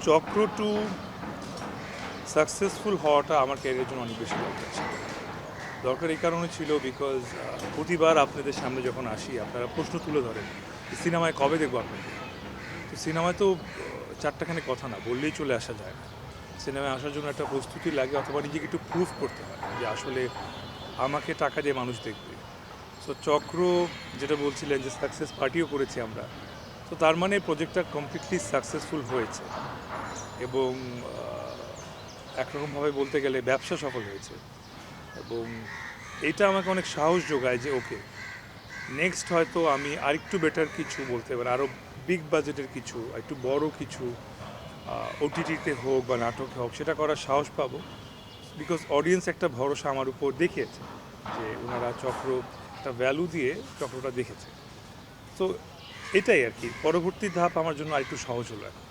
চক্র two successful হওয়াটা আমার ক্যারিয়ারের জন্য অনেক বেশি দরকার ছিল। দরকার এই কারণে ছিল বিকজ প্রতিবার আপনাদের সামনে যখন আসি আপনারা প্রশ্ন তুলে ধরেন সিনেমায় কবে দেখবো আপনাকে। তো সিনেমায় তো চারটাখানে কথা না বললেই চলে আসা যায় না। সিনেমায় আসার জন্য একটা প্রস্তুতি লাগে অথবা নিজেকে একটু প্রুভ করতে হয় যে আসলে আমাকে টাকা দিয়ে মানুষ দেখবে। সো চক্র যেটা বলছিলেন যে সাকসেস পার্টিও করেছি আমরা, তো তার মানে প্রজেক্টটা কমপ্লিটলি সাকসেসফুল হয়েছে এবং একরকমভাবে বলতে গেলে ব্যবসা সফল হয়েছে এবং এইটা আমাকে অনেক সাহস যোগায় যে ওকে নেক্সট হয়তো আমি আরেকটু বেটার কিছু বলতে পারি, আরও বিগ বাজেটের কিছু, একটু বড় কিছু ওটিটিতে হোক বা নাটকে হোক সেটা করার সাহস পাবো বিকজ অডিয়েন্স একটা ভরসা আমার উপর দেখিয়েছে যে ওনারা চক্র একটা ভ্যালু দিয়ে চক্রটা দেখেছে। তো এটাই আর কি, পরবর্তী ধাপ আমার জন্য আরেকটু সহজ হলো এখন।